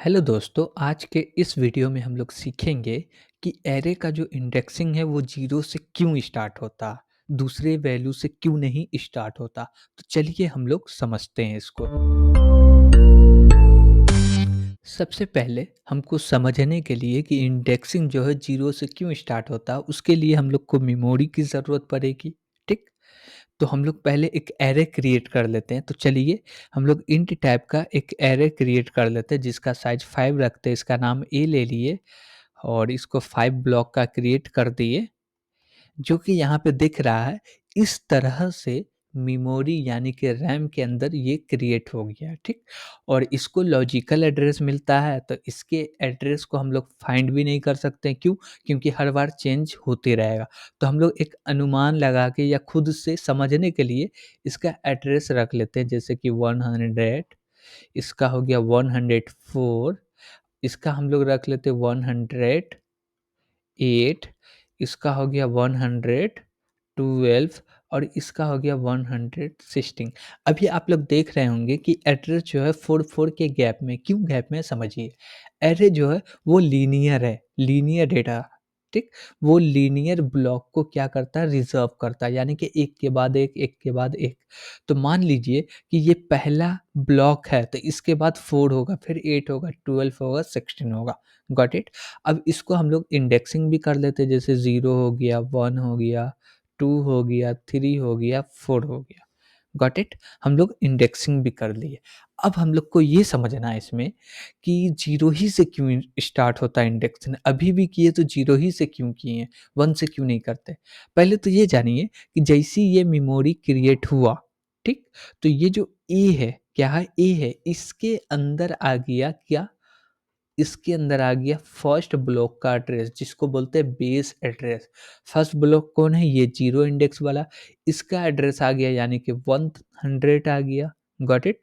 Hello दोस्तों, आज के इस वीडियो में हम लोग सीखेंगे कि एरे का जो इंडेक्सिंग है वो जीरो से क्यों स्टार्ट होता, दूसरे वैल्यू से क्यों नहीं स्टार्ट होता। तो चलिए हम लोग समझते हैं इसको। सबसे पहले हमको समझने के लिए कि इंडेक्सिंग जो है जीरो से क्यों स्टार्ट होता, उसके लिए हम लोग को मेमोरी की ज़रूरत पड़ेगी। ठीक, तो हम लोग पहले एक एरे क्रिएट कर लेते हैं। तो चलिए हम लोग इंट टाइप का एक एरे क्रिएट कर लेते हैं जिसका साइज 5 रखते हैं। इसका नाम ए ले लिए और इसको 5 ब्लॉक का क्रिएट कर दिए, जो कि यहाँ पे दिख रहा है। इस तरह से मेमोरी यानी कि रैम के अंदर ये क्रिएट हो गया, ठीक। और इसको लॉजिकल एड्रेस मिलता है, तो इसके एड्रेस को हम लोग फाइंड भी नहीं कर सकते। क्यों? क्योंकि हर बार चेंज होते रहेगा। तो हम लोग एक अनुमान लगा के या खुद से समझने के लिए इसका एड्रेस रख लेते हैं, जैसे कि 100, इसका हो गया 104, इसका हम लोग रख लेते हैं 108, इसका हो गया 112 और इसका हो गया 116। अभी आप लोग देख रहे होंगे कि एड्रेस जो है 4 के गैप में, क्यों गैप में समझिए। एरे जो है वो लीनियर है, लीनियर डेटा, ठीक। वो लीनियर ब्लॉक को क्या करता है, रिजर्व करता है, यानी कि एक के बाद एक, एक के बाद एक। तो मान लीजिए कि ये पहला ब्लॉक है, तो इसके बाद 4 होगा, फिर 8 होगा, 12 होगा, 16 होगा। Got it. अब इसको हम लोग इंडेक्सिंग भी कर लेते हैं, जैसे 0 हो गया, 1 हो गया, 2 हो गया, 3 हो गया, 4 हो गया। Got it. हम लोग इंडेक्सिंग भी कर लिए। अब हम लोग को ये समझना है इसमें कि 0 ही से क्यों स्टार्ट होता है इंडेक्सिंग। अभी भी किए तो 0 ही से क्यों किए हैं, 1 से क्यों नहीं करते। पहले तो ये जानिए कि जैसे ये मेमोरी क्रिएट हुआ, ठीक, तो ये जो ए है, क्या है, ए है, इसके अंदर आ गया क्या, इसके अंदर आ गया फर्स्ट ब्लॉक का एड्रेस, जिसको बोलते हैं बेस एड्रेस। फर्स्ट ब्लॉक कौन है, ये 0 इंडेक्स वाला, इसका एड्रेस आ गया, यानी कि 100 आ गया। Got it.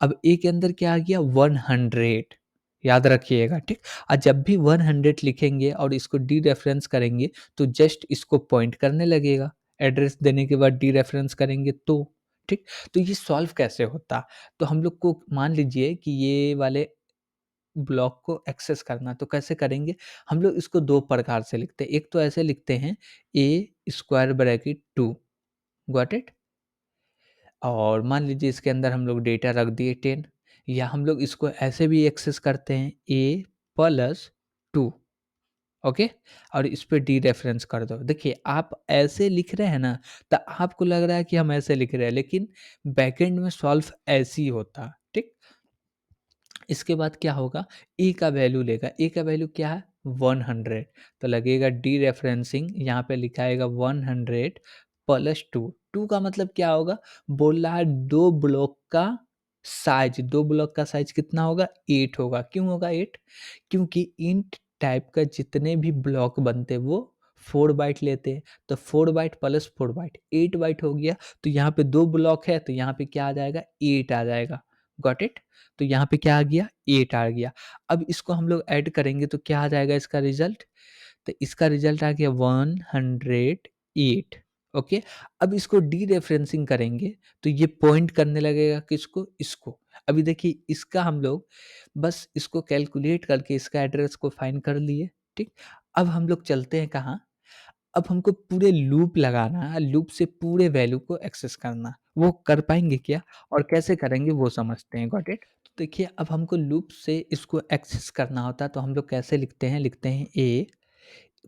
अब ए के अंदर क्या आ गया, 100, याद रखिएगा, ठीक। और जब भी 100 लिखेंगे और इसको डी रेफरेंस करेंगे, तो जस्ट इसको पॉइंट करने लगेगा। एड्रेस देने के बाद डी रेफरेंस करेंगे तो, ठीक। तो ये सॉल्व कैसे होता, तो हम लोग को मान लीजिए कि ये वाले ब्लॉक को एक्सेस करना, तो कैसे करेंगे? हम लोग इसको 2 प्रकार से लिखते हैं। एक तो ऐसे लिखते हैं, ए स्क्वायर ब्रैकेट 2, गॉट इट। और मान लीजिए इसके अंदर हम लोग डेटा रख दिए 10, या हम लोग इसको ऐसे भी एक्सेस करते हैं, ए प्लस 2, ओके। और इस पे डी रेफरेंस कर दो। देखिए आप ऐसे लिख रहे हैं ना, तो आपको लग रहा है कि हम ऐसे लिख रहे हैं, लेकिन बैकएंड में सॉल्व ऐसे ही होता, ठीक। इसके बाद क्या होगा, ए का वैल्यू लेगा, ए का वैल्यू क्या है, 100, तो लगेगा डी रेफरेंसिंग, यहाँ पे लिखाएगा 100 प्लस 2। 2 का मतलब क्या होगा, बोल रहा है दो ब्लॉक का साइज, दो ब्लॉक का साइज कितना होगा, 8 होगा। क्यों होगा 8, क्योंकि इंट टाइप का जितने भी ब्लॉक बनते वो 4 बाइट लेते हैं, तो 4 बाइट प्लस 4 बाइट 8 बाइट हो गया। तो यहाँ पे दो ब्लॉक है, तो यहाँ पे क्या आ जाएगा, 8 आ जाएगा। Got it. तो यहाँ पे क्या आ गया, 8 आ गया। अब इसको हम लोग ऐड करेंगे तो क्या आ जाएगा इसका रिजल्ट, तो इसका रिजल्ट आ गया 108। ओके। अब इसको डी रेफरेंसिंग करेंगे तो ये पॉइंट करने लगेगा किसको, इसको। अभी देखिए इसका हम लोग बस इसको कैलकुलेट करके इसका एड्रेस को फाइंड कर लिए, ठीक। अब हम लोग चलते हैं कहाँ, अब हमको पूरे लूप लगाना है, लूप से पूरे वैल्यू को एक्सेस करना। वो कर पाएँगे क्या और कैसे करेंगे वो समझते हैं, गॉट इट? तो देखिए अब हमको लूप से इसको एक्सेस करना होता है, तो हम लोग कैसे लिखते हैं, लिखते हैं ए,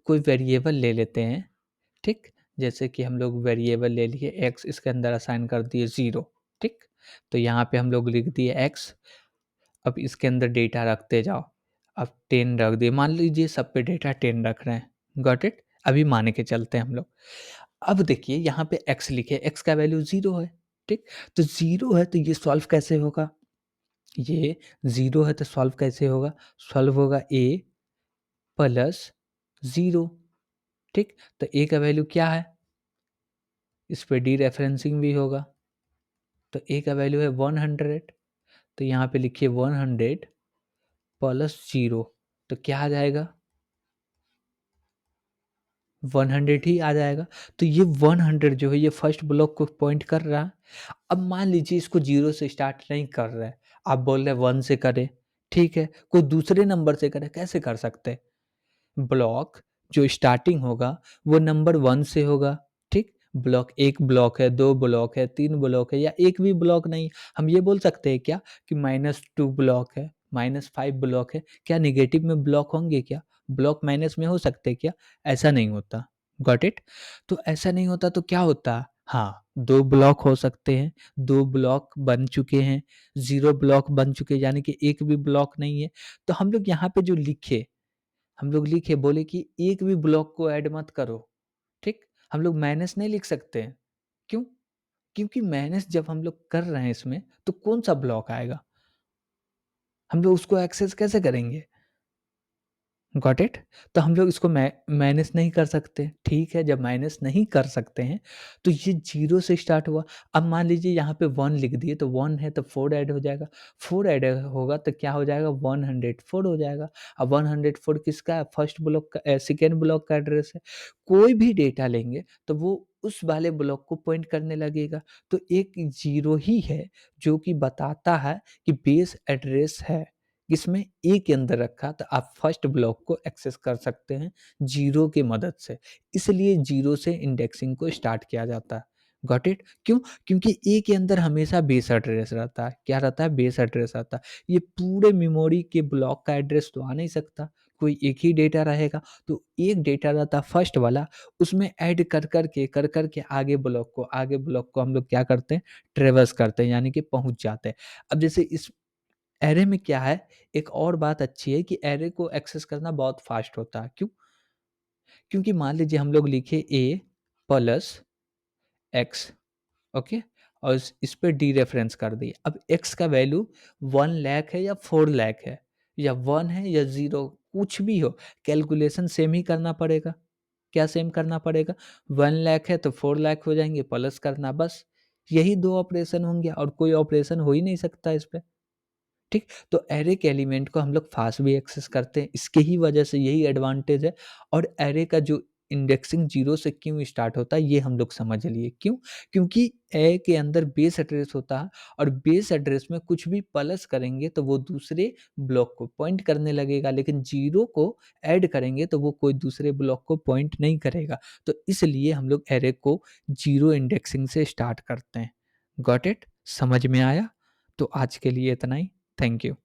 कोई वेरिएबल ले लेते हैं, ठीक? जैसे कि हम लोग वेरिएबल ले लिए एक्स, इसके अंदर असाइन कर दिए 0, ठीक? तो यहाँ पे हम लोग लिख दिए एक्स, अब इसके अंदर डेटा रखते जाओ। अब 10 रख दिए, मान लीजिए सब पे डेटा 10 रख रहे हैं, गॉट इट? अभी मान के चलते हैं हम लोग। अब देखिए यहाँ पे x लिखे, x का वैल्यू 0 है, ठीक? तो 0 है तो ये सॉल्व कैसे होगा? ये 0 है तो सॉल्व कैसे होगा? सॉल्व होगा a प्लस 0, ठीक? तो a का वैल्यू क्या है? इस पे डीरेफरेंसिंग भी होगा। तो a का वैल्यू है 100, तो यहाँ पे लिखिए 100 प्लस 0, तो क्या आ जाएगा? 100 ही आ जाएगा। तो ये 100 जो है ये फर्स्ट ब्लॉक को पॉइंट कर रहा है। अब मान लीजिए इसको 0 से स्टार्ट नहीं कर रहा है, आप बोल रहे हैं 1 से करें, ठीक है? कोई दूसरे नंबर से करे, कैसे कर सकते हैं? ब्लॉक जो स्टार्टिंग होगा वो नंबर 1 से होगा, ठीक? ब्लॉक 1 ब्लॉक है, 2 ब्लॉक है, 3 ब्लॉक है या एक भी ब्लॉक नहीं। हम ये बोल सकते हैं क्या कि -2 ब्लॉक है, -5 ब्लॉक है, क्या नेगेटिव में ब्लॉक होंगे क्या? ब्लॉक माइनस में हो सकते हैं क्या? ऐसा नहीं होता, गॉट इट? तो ऐसा नहीं होता तो क्या होता? हाँ, 2 ब्लॉक हो सकते हैं, 2 ब्लॉक बन चुके हैं, 0 ब्लॉक बन चुके हैं यानी कि एक भी ब्लॉक नहीं है। तो हम लोग यहाँ पे जो लिखे हम लोग लिखे बोले कि एक भी ब्लॉक को ऐड मत करो, ठीक? हम लोग माइनस नहीं लिख सकते हैं, क्यों? क्योंकि माइनस जब हम लोग कर रहे हैं इसमें, तो कौन-सा ब्लॉक आएगा? हम लोग उसको एक्सेस कैसे करेंगे? Got it? तो हम लोग इसको माइनस नहीं कर सकते, ठीक है, जब माइनस नहीं कर सकते हैं, तो ये 0 से स्टार्ट हुआ। अब मान लीजिए यहाँ पे 1 लिख दिए, तो 1 है तो 4 ऐड हो जाएगा, 4 ऐड होगा तो क्या हो जाएगा 104 हो जाएगा। अब 104 किसका है? फर्स्ट ब्लॉक का सेकंड ब्लॉक का एड्रेस है। कोई भी डेटा लेंगे, तो वो उस वाले ब्लॉक को पॉइंट करने लगेगा। तो एक 0 ही है, जो कि बताता है कि बेस एड्रेस है। इसमें ए के अंदर रखा तो आप फर्स्ट ब्लॉक को एक्सेस कर सकते हैं जीरो की मदद से। इसलिए जीरो से इंडेक्सिंग को स्टार्ट किया जाता है। Got it? क्यों? क्योंकि ए के अंदर हमेशा बेस एड्रेस रहता है। क्या रहता है? बेस एड्रेस रहता है। ये पूरे मेमोरी के ब्लॉक का एड्रेस तो आ नहीं सकता। कोई एक ही डेटा रहेगा। तो एक डेटा रहता है फर्स्ट वाला, उसमें ऐड कर कर के आगे ब्लॉक को हम लोग क्या करते हैं? ट्रैवर्स करते हैं यानी कि पहुँच जाते हैं। अब जैसे इस एरे में क्या है, एक और बात अच्छी है कि एरे को एक्सेस करना बहुत फ़ास्ट होता है। क्यों? क्योंकि मान लीजिए हम लोग लिखे ए प्लस एक्स, ओके? और इस पे डीरेफरेंस कर दिए। अब एक्स का वैल्यू 1 लाख है या 4 लाख है या 1 है या 0 कुछ भी हो, कैलकुलेशन सेम ही करना पड़ेगा। क्या सेम करना पड़ेगा? 1 लाख है तो 4 लाख हो जाएँगे, प्लस करना बस। यही 2 ऑपरेशन होंगे और कोई ऑपरेशन हो ही नहीं सकता इस पे। ठीक? तो एरे के एलिमेंट को हम लोग फ़ास्ट भी एक्सेस करते हैं, इसके ही वजह से यही एडवांटेज है और एरे का जो इंडेक्सिंग 0 से क्यों स्टार्ट होता है, ये हम लोग समझ लिए। क्यों? क्योंकि ए के अंदर बेस एड्रेस होता है और बेस एड्रेस में कुछ भी प्लस करेंगे, तो वो दूसरे ब्लॉक को पॉइंट करने लगेगा, लेकिन 0 को ऐड करेंगे, तो वो कोई दूसरे ब्लॉक को पॉइंट नहीं करेगा। तो इसलिए हम लोग एरे को 0 इंडेक्सिंग से स्टार्ट करते हैं। Got it? समझ में आया? तो आज के लिए इतना ही। Thank you.